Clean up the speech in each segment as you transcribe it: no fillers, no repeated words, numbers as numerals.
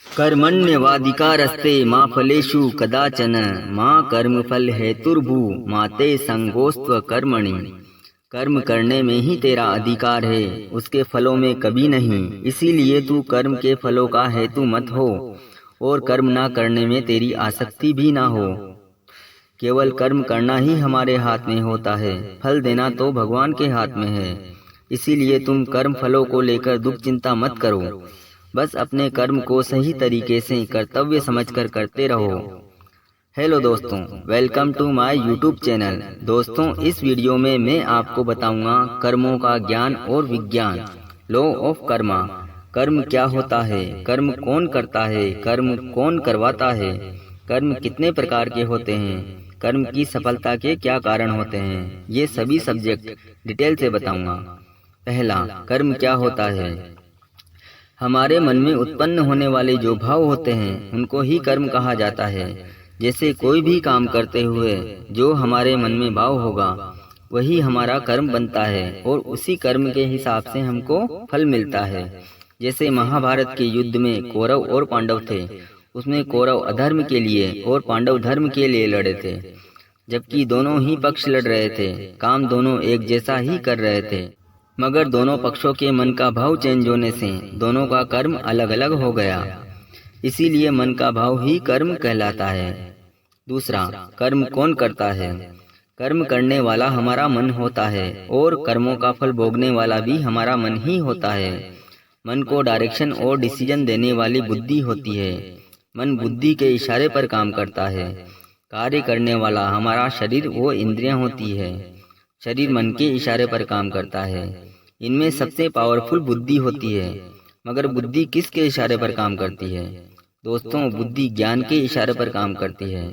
कर्मण्यवाधिकारस्ते मा फलेषु कदाचन मा कर्मफल हेतुर्भू माते संगोस्त्व कर्मणि। कर्म करने में ही तेरा अधिकार है, उसके फलों में कभी नहीं। इसीलिए तू कर्म के फलों का हेतु मत हो और कर्म ना करने में तेरी आसक्ति भी ना हो। केवल कर्म करना ही हमारे हाथ में होता है, फल देना तो भगवान के हाथ में है। इसीलिए तुम कर्म फलों को लेकर दुख चिंता मत करो, बस अपने कर्म को सही तरीके से कर्तव्य समझकर करते रहो। हेलो दोस्तों, welcome to my YouTube channel. दोस्तों, इस वीडियो में मैं आपको बताऊंगा कर्मों का ज्ञान और विज्ञान, लॉ ऑफ कर्मा। कर्म क्या होता है, कर्म कौन करता है, कर्म कौन करवाता है, कर्म कितने प्रकार के होते हैं, कर्म की सफलता के क्या कारण होते हैं, ये सभी सब्जेक्ट डिटेल से बताऊंगा। पहला, कर्म क्या होता है। हमारे मन में उत्पन्न होने वाले जो भाव होते हैं उनको ही कर्म कहा जाता है। जैसे कोई भी काम करते हुए जो हमारे मन में भाव होगा वही हमारा कर्म बनता है और उसी कर्म के हिसाब से हमको फल मिलता है। जैसे महाभारत के युद्ध में कौरव और पांडव थे, उसमें कौरव अधर्म के लिए और पांडव धर्म के लिए लड़े थे। जबकि दोनों ही पक्ष लड़ रहे थे, काम दोनों एक जैसा ही कर रहे थे, मगर दोनों पक्षों के मन का भाव चेंज होने से दोनों का कर्म अलग अलग हो गया। इसीलिए मन का भाव ही कर्म कहलाता है। दूसरा, कर्म कौन करता है। कर्म करने वाला हमारा मन होता है और कर्मों का फल भोगने वाला भी हमारा मन ही होता है। मन को डायरेक्शन और डिसीजन देने वाली बुद्धि होती है। मन बुद्धि के इशारे पर काम करता है। कार्य करने वाला हमारा शरीर वो इंद्रियां होती है। शरीर मन के इशारे पर काम करता है। इनमें सबसे पावरफुल बुद्धि होती है, मगर बुद्धि किसके इशारे पर काम करती है। दोस्तों, बुद्धि ज्ञान के इशारे पर काम करती है।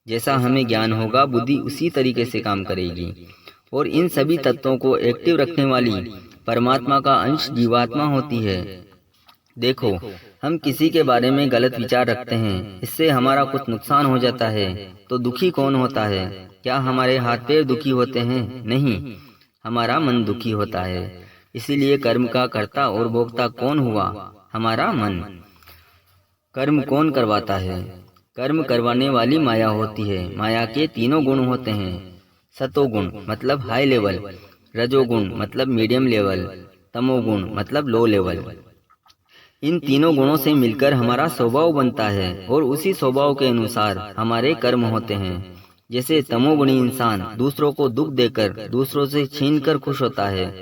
जैसा हमें ज्ञान होगा बुद्धि उसी तरीके से काम करेगी। और इन सभी तत्वों को एक्टिव रखने वाली परमात्मा का अंश जीवात्मा होती है। देखो, हम किसी के बारे में गलत विचार रखते हैं, इससे हमारा कुछ नुकसान हो जाता है तो दुखी कौन होता है। क्या हमारे हाथ पैर दुखी होते हैं? नहीं, हमारा मन दुखी होता है। इसीलिए कर्म का कर्ता और भोक्ता कौन हुआ? हमारा मन। कर्म कौन करवाता है। कर्म करवाने वाली माया होती है। माया के तीनों गुण होते हैं। सतोगुण मतलब हाई लेवल, रजोगुण मतलब मीडियम लेवल, तमोगुण मतलब लो लेवल। इन तीनों गुणों से मिलकर हमारा स्वभाव बनता है और उसी स्वभाव के अनुसार हमारे कर्म होते हैं। जैसे तमोगुणी इंसान दूसरों को दुख देकर दूसरों से छीनकर खुश होता है,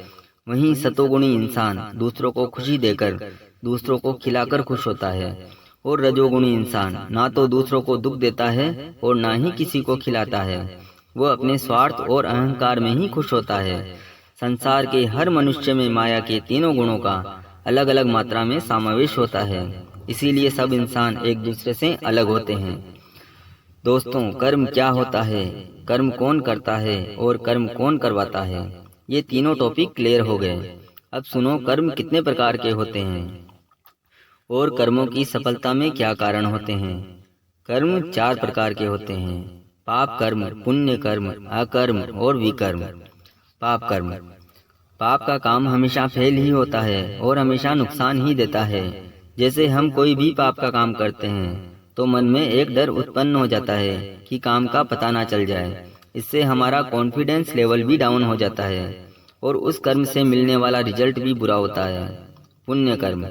वहीं सतोगुणी इंसान दूसरों को खुशी देकर दूसरों को खिलाकर खुश होता है। और रजोगुणी इंसान ना तो दूसरों को दुख देता है और ना ही किसी को खिलाता है, वह अपने स्वार्थ और अहंकार में ही खुश होता है। संसार के हर मनुष्य में माया के तीनों गुणों का अलग अलग मात्रा में समावेश होता है। इसीलिए सब इंसान एक दूसरे से अलग होते हैं। दोस्तों, कर्म क्या होता है, कर्म कौन करता है और कर्म कौन करवाता है, ये तीनों टॉपिक क्लियर हो गए। अब सुनो, कर्म कितने प्रकार के होते हैं और कर्मों की सफलता में क्या कारण होते हैं। कर्म 4 प्रकार के होते हैं। पाप कर्म, पुण्य कर्म, अकर्म और विकर्म। पाप कर्म, पाप का काम हमेशा फेल ही होता है और हमेशा नुकसान ही देता है। जैसे हम कोई भी पाप का काम करते हैं तो मन में एक डर उत्पन्न हो जाता है कि काम का पता ना चल जाए। इससे हमारा कॉन्फिडेंस लेवल भी डाउन हो जाता है और उस कर्म से मिलने वाला रिजल्ट भी बुरा होता है। पुण्य कर्म,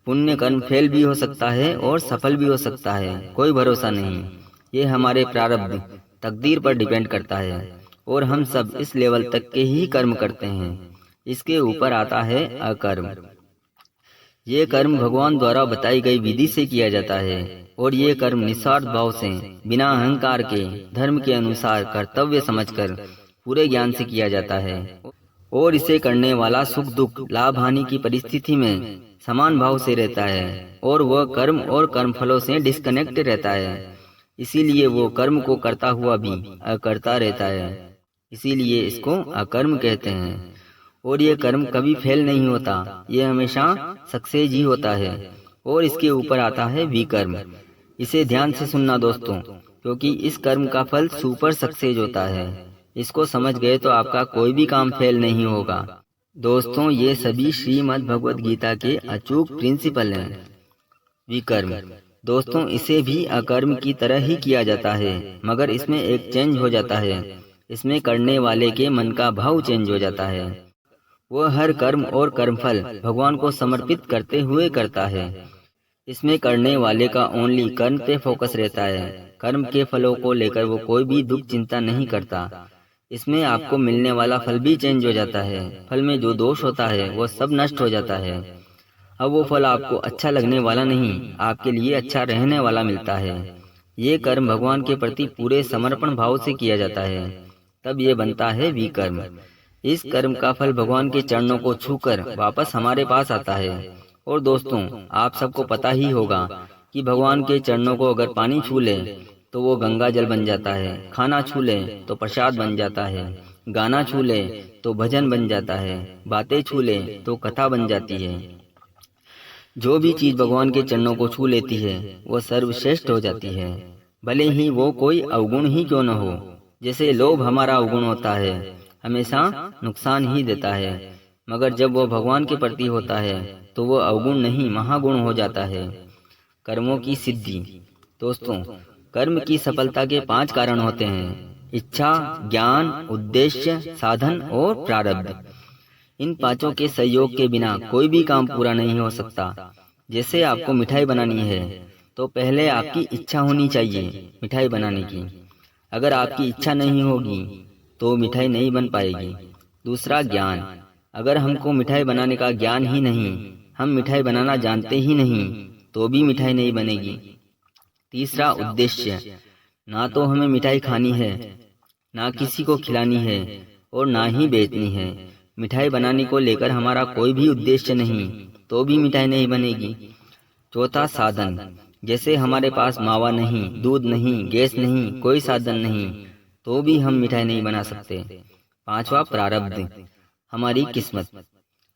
पुण्य कर्म फेल भी हो सकता है और सफल भी हो सकता है, कोई भरोसा नहीं। ये हमारे प्रारब्ध तकदीर पर डिपेंड करता है और हम सब इस लेवल तक के ही कर्म करते हैं। इसके ऊपर आता है अकर्म। ये कर्म भगवान द्वारा बताई गई विधि से किया जाता है और ये कर्म निस्वार्थ भाव से बिना अहंकार के धर्म के अनुसार कर्तव्य समझकर पूरे ज्ञान से किया जाता है। और इसे करने वाला सुख दुख लाभ हानि की परिस्थिति में समान भाव से रहता है और वह कर्म और कर्मफलों से डिस्कनेक्ट रहता है। इसीलिए वो कर्म को करता हुआ भी अकर्ता रहता है। इसीलिए इसको अकर्म कहते हैं। और ये कर्म कभी फेल नहीं होता, ये हमेशा सक्सेस ही होता है। और इसके ऊपर आता है विकर्म। इसे ध्यान से सुनना दोस्तों, क्योंकि इस कर्म का फल सुपर सक्सेस होता है। इसको समझ गए तो आपका कोई भी काम फेल नहीं होगा। दोस्तों, ये सभी श्रीमद् भगवद गीता के अचूक प्रिंसिपल हैं। विकर्म। दोस्तों, इसे भी अकर्म की तरह ही किया जाता है, मगर इसमें एक चेंज हो जाता है। इसमें करने वाले के मन का भाव चेंज हो जाता है। वह हर कर्म और कर्मफल भगवान को समर्पित करते हुए करता है। इसमें करने वाले का ओनली कर्म पे फोकस रहता है। कर्म के फलों को लेकर वो कोई भी दुख चिंता नहीं करता। इसमें आपको मिलने वाला फल भी चेंज हो जाता है। फल में जो दोष होता है वो सब नष्ट हो जाता है। अब वो फल आपको अच्छा लगने वाला नहीं, आपके लिए अच्छा रहने वाला मिलता है। ये कर्म भगवान के प्रति पूरे समर्पण भाव से किया जाता है, तब ये बनता है विकर्म। इस कर्म का फल भगवान के चरणों को छूकर वापस हमारे पास आता है। और दोस्तों, आप सबको पता ही होगा कि भगवान के चरणों को अगर पानी छू ले तो वो गंगा जल बन जाता है, खाना छू ले तो प्रसाद बन जाता है, गाना छू ले तो भजन बन जाता है, बातें छू ले तो कथा बन जाती है। जो भी चीज भगवान के चरणों को छू लेती है वो सर्वश्रेष्ठ हो जाती है, भले ही वो कोई अवगुण ही क्यों न हो। जैसे लोभ हमारा अवगुण होता है, हमेशा नुकसान ही देता है, मगर जब वो भगवान के प्रति होता है तो वो अवगुण नहीं महागुण हो जाता है। कर्मों की सिद्धि। दोस्तों, कर्म की सफलता के 5 कारण होते हैं: इच्छा, ज्ञान, उद्देश्य, साधन और प्रारब्ध। इन पांचों के सहयोग के बिना कोई भी काम पूरा नहीं हो सकता। जैसे आपको मिठाई बनानी है तो पहले आपकी इच्छा होनी चाहिए मिठाई बनाने की। अगर आपकी इच्छा नहीं होगी तो मिठाई नहीं बन पाएगी। दूसरा, ज्ञान। अगर हमको मिठाई बनाने का ज्ञान ही नहीं, हम मिठाई बनाना जानते ही नहीं, तो भी मिठाई नहीं बनेगी। तीसरा, उद्देश्य। ना तो हमें मिठाई खानी है, ना किसी को खिलानी है और ना ही बेचनी है। मिठाई बनाने को लेकर हमारा कोई भी उद्देश्य नहीं, तो भी मिठाई नहीं बनेगी। चौथा, साधन। जैसे हमारे पास मावा नहीं, दूध नहीं, गैस नहीं, कोई साधन नहीं, तो भी हम मिठाई नहीं बना सकते। पांचवा, प्रारब्ध। हमारी किस्मत।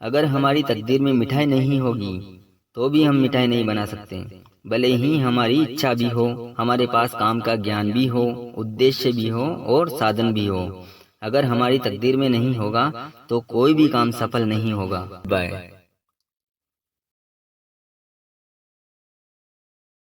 अगर हमारी तकदीर में मिठाई नहीं होगी तो भी हम मिठाई नहीं बना सकते, भले ही हमारी इच्छा भी हो, हमारे पास काम का ज्ञान भी हो, उद्देश्य भी हो और साधन भी हो। अगर हमारी तकदीर में नहीं होगा तो कोई भी काम सफल नहीं होगा। बाय।